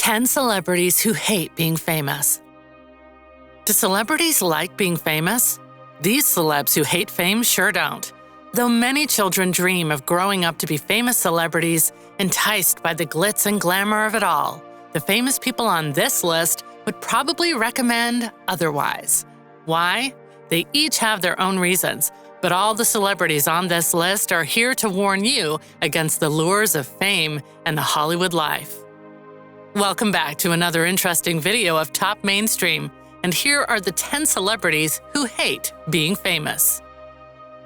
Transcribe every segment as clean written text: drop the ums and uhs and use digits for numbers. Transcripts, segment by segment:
10 celebrities who hate being famous. Do celebrities like being famous? These celebs who hate fame sure don't. Though many children dream of growing up to be famous celebrities, enticed by the glitz and glamour of it all, the famous people on this list would probably recommend otherwise. Why? They each have their own reasons, but all the celebrities on this list are here to warn you against the lures of fame and the Hollywood life. Welcome back to another interesting video of Top Mainstream, and here are the 10 celebrities who hate being famous.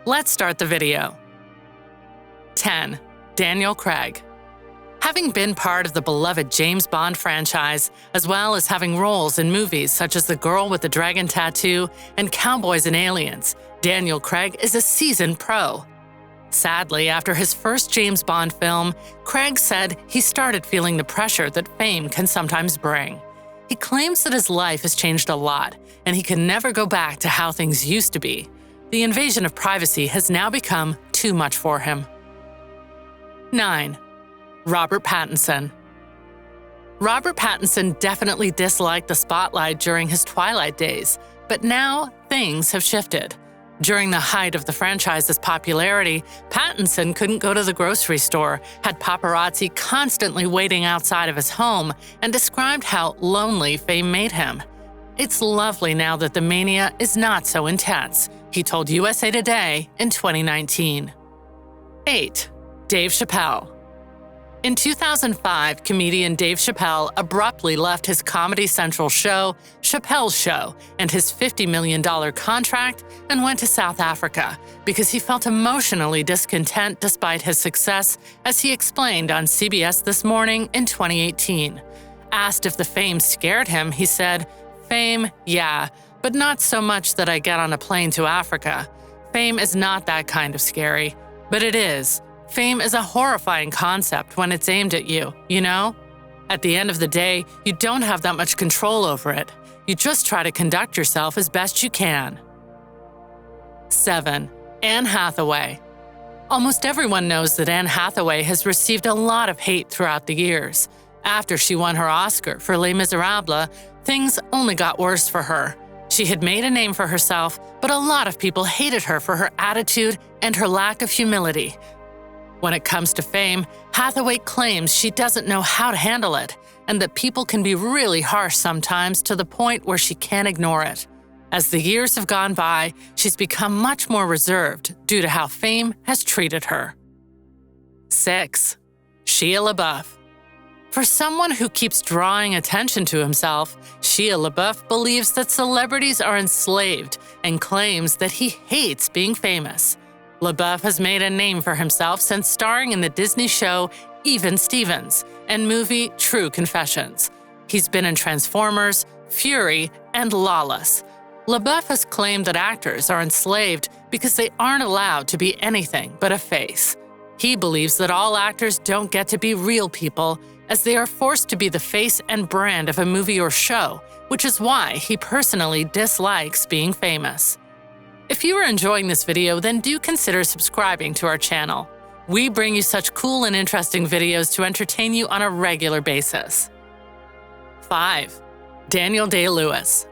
Let's start the video. 10. Daniel Craig. Having been part of the beloved James Bond franchise, as well as having roles in movies such as The Girl with the Dragon Tattoo and Cowboys and Aliens, Daniel Craig is a seasoned pro. Sadly, after his first James Bond film, Craig said he started feeling the pressure that fame can sometimes bring. He claims that his life has changed a lot, and he can never go back to how things used to be. The invasion of privacy has now become too much for him. 9. Robert Pattinson. Robert Pattinson definitely disliked the spotlight during his Twilight days, but now things have shifted. During the height of the franchise's popularity, Pattinson couldn't go to the grocery store, had paparazzi constantly waiting outside of his home, and described how lonely fame made him. "It's lovely now that the mania is not so intense," he told USA Today in 2019. 8. Dave Chappelle. In 2005, comedian Dave Chappelle abruptly left his Comedy Central show, Chappelle's Show, and his $50 million contract and went to South Africa because he felt emotionally discontent despite his success, as he explained on CBS This Morning in 2018. Asked if the fame scared him, he said, "Fame, yeah, but not so much that I get on a plane to Africa. Fame is not that kind of scary, but it is. Fame is a horrifying concept when it's aimed at you, you know? At the end of the day, you don't have that much control over it. You just try to conduct yourself as best you can." 7. Anne Hathaway. Almost everyone knows that Anne Hathaway has received a lot of hate throughout the years. After she won her Oscar for Les Miserables, things only got worse for her. She had made a name for herself, but a lot of people hated her for her attitude and her lack of humility. When it comes to fame, Hathaway claims she doesn't know how to handle it, and that people can be really harsh sometimes to the point where she can't ignore it. As the years have gone by, she's become much more reserved due to how fame has treated her. 6. Shia LaBeouf. For someone who keeps drawing attention to himself, Shia LaBeouf believes that celebrities are enslaved and claims that he hates being famous. LaBeouf has made a name for himself since starring in the Disney show Even Stevens and movie True Confessions. He's been in Transformers, Fury, and Lawless. LaBeouf has claimed that actors are enslaved because they aren't allowed to be anything but a face. He believes that all actors don't get to be real people, as they are forced to be the face and brand of a movie or show, which is why he personally dislikes being famous. If you are enjoying this video, then do consider subscribing to our channel. We bring you such cool and interesting videos to entertain you on a regular basis. 5. Daniel Day-Lewis.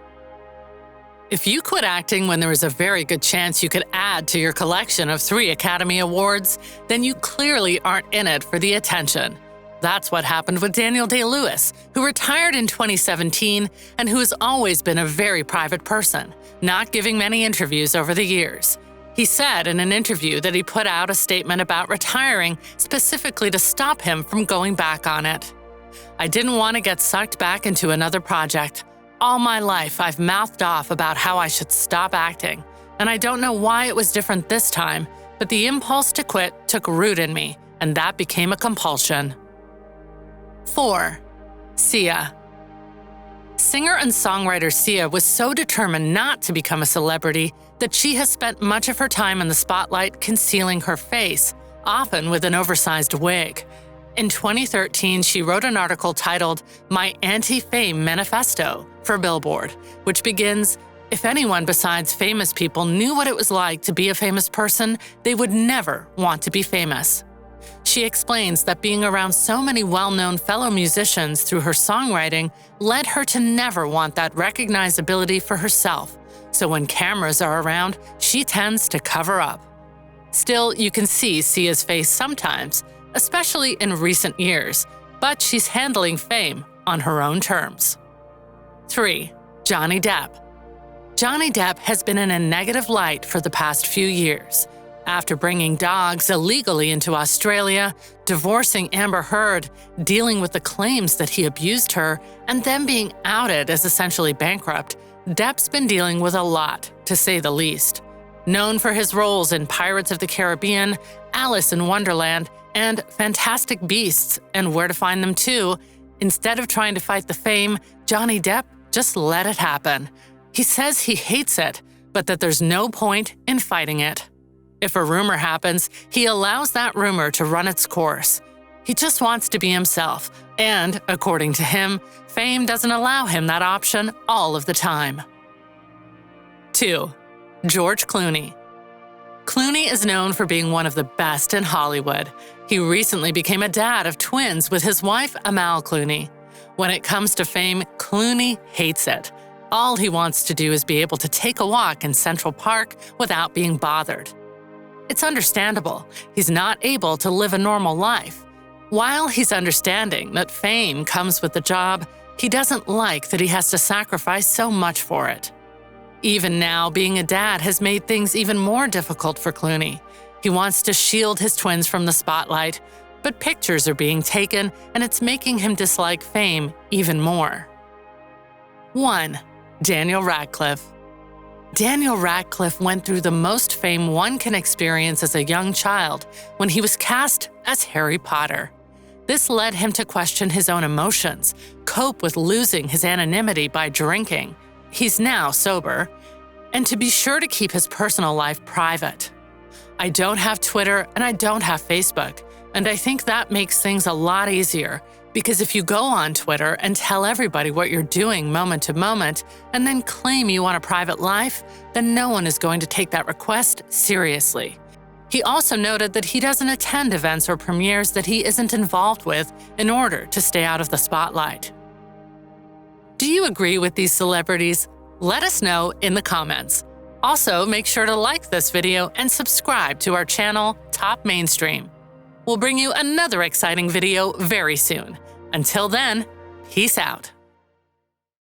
If you quit acting when there is a very good chance you could add to your collection of 3 Academy Awards, then you clearly aren't in it for the attention. That's what happened with Daniel Day-Lewis, who retired in 2017 and who has always been a very private person, not giving many interviews over the years. He said in an interview that he put out a statement about retiring specifically to stop him from going back on it. "I didn't want to get sucked back into another project. All my life I've mouthed off about how I should stop acting, and I don't know why it was different this time, but the impulse to quit took root in me, and that became a compulsion." 4. Sia. Singer and songwriter Sia was so determined not to become a celebrity that she has spent much of her time in the spotlight concealing her face, often with an oversized wig. In 2013, she wrote an article titled "My Anti-Fame Manifesto" for Billboard, which begins, "If anyone besides famous people knew what it was like to be a famous person, they would never want to be famous." She explains that being around so many well-known fellow musicians through her songwriting led her to never want that recognizability for herself, so when cameras are around, she tends to cover up. Still, you can see Sia's face sometimes, especially in recent years, but she's handling fame on her own terms. 3. Johnny Depp. Johnny Depp has been in a negative light for the past few years. After bringing dogs illegally into Australia, divorcing Amber Heard, dealing with the claims that he abused her, and then being outed as essentially bankrupt, Depp's been dealing with a lot, to say the least. Known for his roles in Pirates of the Caribbean, Alice in Wonderland, and Fantastic Beasts and Where to Find Them Too, instead of trying to fight the fame, Johnny Depp just let it happen. He says he hates it, but that there's no point in fighting it. If a rumor happens, he allows that rumor to run its course. He just wants to be himself, and, according to him, fame doesn't allow him that option all of the time. 2. George Clooney. Clooney is known for being one of the best in Hollywood. He recently became a dad of twins with his wife, Amal Clooney. When it comes to fame, Clooney hates it. All he wants to do is be able to take a walk in Central Park without being bothered. It's understandable. He's not able to live a normal life. While he's understanding that fame comes with the job, he doesn't like that he has to sacrifice so much for it. Even now, being a dad has made things even more difficult for Clooney. He wants to shield his twins from the spotlight, but pictures are being taken and it's making him dislike fame even more. 1. Daniel Radcliffe. Daniel Radcliffe went through the most fame one can experience as a young child when he was cast as Harry Potter. This led him to question his own emotions, cope with losing his anonymity by drinking — he's now sober — and to be sure to keep his personal life private. I don't have Twitter and I don't have Facebook, and I think that makes things a lot easier, because if you go on Twitter and tell everybody what you're doing moment to moment and then claim you want a private life, then no one is going to take that request seriously. He also noted that he doesn't attend events or premieres that he isn't involved with in order to stay out of the spotlight. Do you agree with these celebrities? Let us know in the comments. Also, make sure to like this video and subscribe to our channel, Top Mainstream. We'll bring you another exciting video very soon. Until then, peace out.